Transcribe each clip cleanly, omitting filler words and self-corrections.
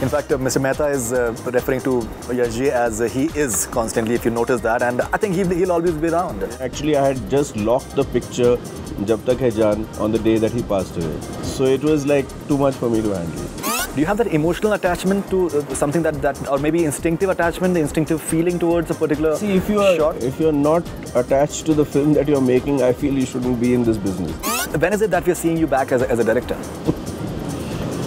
In fact, Mr. Mehta is referring to Yash as he is constantly, if you notice that, and I think he'll always be around. Actually, I had just locked the picture Jab Tak Hai Jaan on the day that he passed away. So it was like too much for me to handle. Do you have that emotional attachment to something that, or maybe instinctive attachment, the instinctive feeling towards a particular See, if shot? if you're not attached to the film that you're making, I feel you shouldn't be in this business. When is it that we're seeing you back as a director?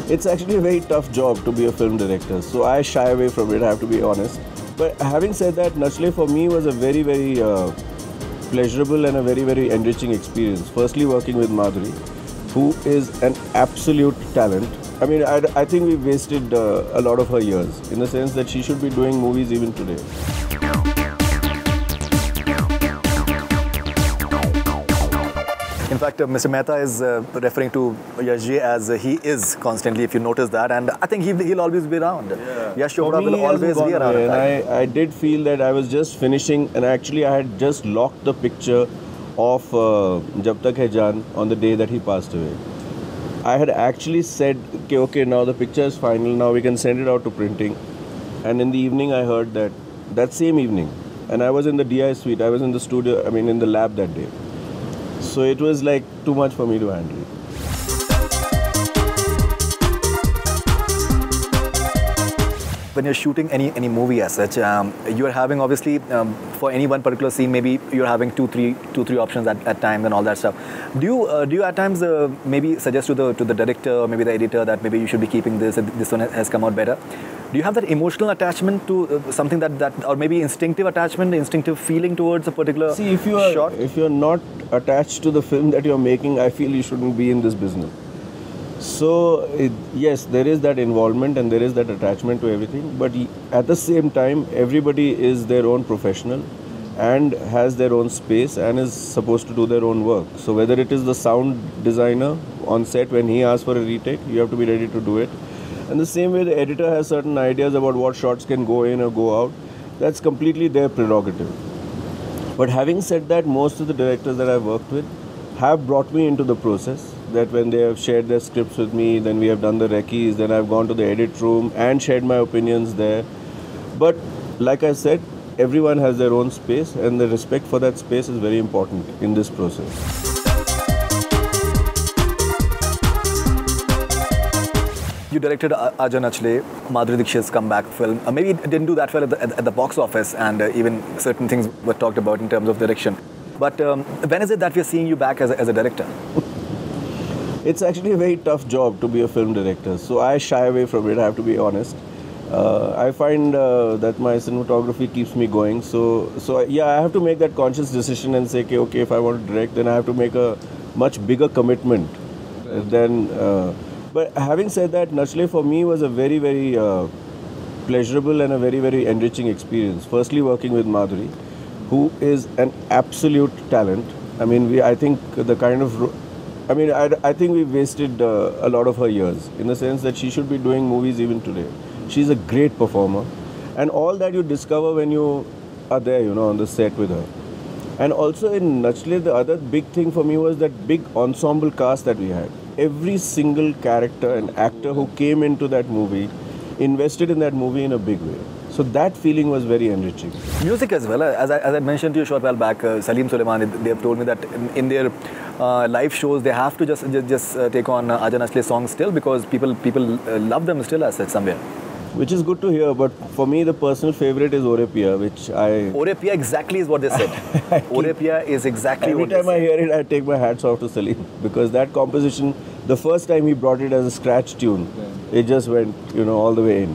It's actually a very tough job to be a film director, so I shy away from it, I have to be honest. But having said that, Nachle for me was a very, very pleasurable and a very, very enriching experience. Firstly, working with Madhuri, who is an absolute talent. I mean, I think we wasted a lot of her years, in the sense that she should be doing movies even today. In fact, Mr. Mehta is referring to Yash as he is constantly, if you notice that, and I think he'll always be around. Yeah. Yash Chopra will always be around. And I did feel that I was just finishing, and actually I had just locked the picture of Jab Tak Hai Jaan on the day that he passed away. I had actually said, okay, now the picture is final, now we can send it out to printing. And in the evening I heard that same evening, and I was in the DI suite, I was in the studio, I mean in the lab that day. So it was like too much for me to handle. When you're shooting any movie as such, you are having obviously for any one particular scene, maybe you're having two, three options at times and all that stuff. Do you at times maybe suggest to the director or maybe the editor that maybe you should be keeping this one has come out better? Do you have that emotional attachment to something that or maybe instinctive attachment, instinctive feeling towards a particular See, if you're not attached to the film that you're making, I feel you shouldn't be in this business. So yes, there is that involvement and there is that attachment to everything, but at the same time, everybody is their own professional and has their own space and is supposed to do their own work. So whether it is the sound designer on set, when he asks for a retake, you have to be ready to do it. And the same way the editor has certain ideas about what shots can go in or go out, that's completely their prerogative. But having said that, most of the directors that I've worked with have brought me into the process, that when they have shared their scripts with me, then we have done the recce's, then I've gone to the edit room and shared my opinions there. But like I said, everyone has their own space, and the respect for that space is very important in this process. You directed Aaja Nachle, Madhuri Dixit's comeback film. Maybe it didn't do that well at the box office, and even certain things were talked about in terms of direction. But when is it that we're seeing you back as a director? It's actually a very tough job to be a film director, so I shy away from it, I have to be honest. I find that my cinematography keeps me going, so yeah, I have to make that conscious decision and say, okay, if I want to direct, then I have to make a much bigger commitment than... But having said that, Nachle for me was a very, very pleasurable and a very, very enriching experience. Firstly, working with Madhuri, who is an absolute talent. I mean, I think the kind of... I think we wasted a lot of her years, in the sense that she should be doing movies even today. She's a great performer, and all that you discover when you are there, you know, on the set with her. And also in Nachle, the other big thing for me was that big ensemble cast that we had. Every single character and actor who came into that movie invested in that movie in a big way. So that feeling was very enriching. Music as well. As I mentioned to you a short while back, Salim Suleiman, they have told me that in their live shows, they have to just take on Aaja Nachle songs still, because people love them still as such somewhere. Which is good to hear, but for me the personal favorite is Ore Piya, which I... Ore Piya exactly is what they said. Ore Piya is exactly what they said. Every time I hear it, I take my hats off to Salim, because that composition, the first time he brought it as a scratch tune, it just went, you know, all the way in.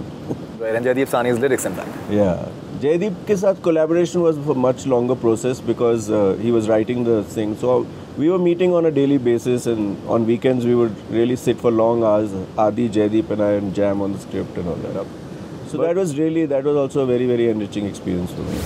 And Jaideep Sahni's lyrics, in fact. Yeah. Jaideep ke saath collaboration was a much longer process, because he was writing the thing. So we were meeting on a daily basis, and on weekends we would really sit for long hours, Adi, Jaideep and I, and jam on the script and all that. So that was also a very, very enriching experience for me.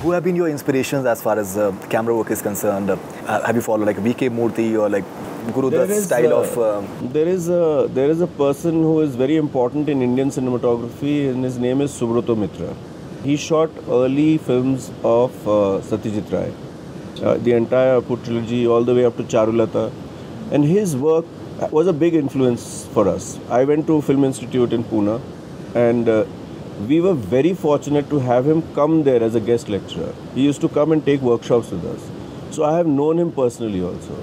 Who have been your inspirations as far as camera work is concerned? Have you followed like VK Murthy or like Guru Dutt's style of... There is a person who is very important in Indian cinematography, and his name is Subroto Mitra. He shot early films of Satyajit Ray. The entire Put trilogy, all the way up to Charulata. And his work was a big influence for us. I went to Film Institute in Pune, and we were very fortunate to have him come there as a guest lecturer. He used to come and take workshops with us. So I have known him personally also.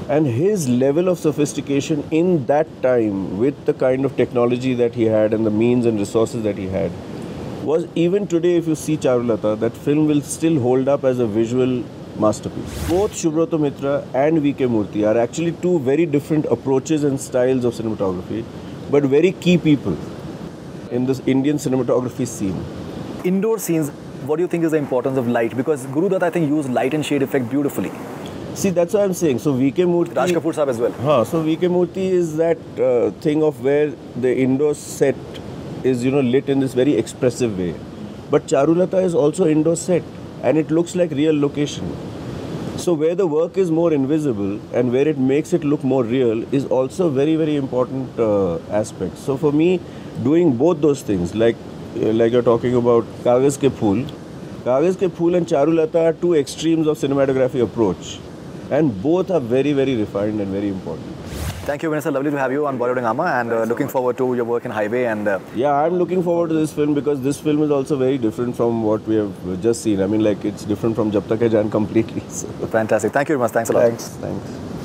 And his level of sophistication in that time, with the kind of technology that he had and the means and resources that he had, was even today, if you see Charulata, that film will still hold up as a visual masterpiece. Both Subroto Mitra and V.K. Murthy are actually two very different approaches and styles of cinematography, but very key people in this Indian cinematography scene. Indoor scenes, what do you think is the importance of light? Because Guru Dutt, I think, used light and shade effect beautifully. See, that's what I'm saying. So V.K. Murthy... Raj Kapoor Saab as well. So V.K. Murthy is that thing of where the indoor set is, lit in this very expressive way. But Charulata is also indoor set, and it looks like real location. So where the work is more invisible and where it makes it look more real is also very, very important aspect. So for me, doing both those things, like you're talking about Kagaz Ke Phool and Charulata are two extremes of cinematography approach. And both are very, very refined and very important. Thank you, Vinay. Lovely to have you on Bollywood Hungama, and looking forward to your work in Highway. And yeah, I'm looking forward to this film because this film is also very different from what we have just seen. I mean, like, it's different from Jab Tak Hai Jaan completely. So. Fantastic. Thank you very much. Thanks a lot. Thanks.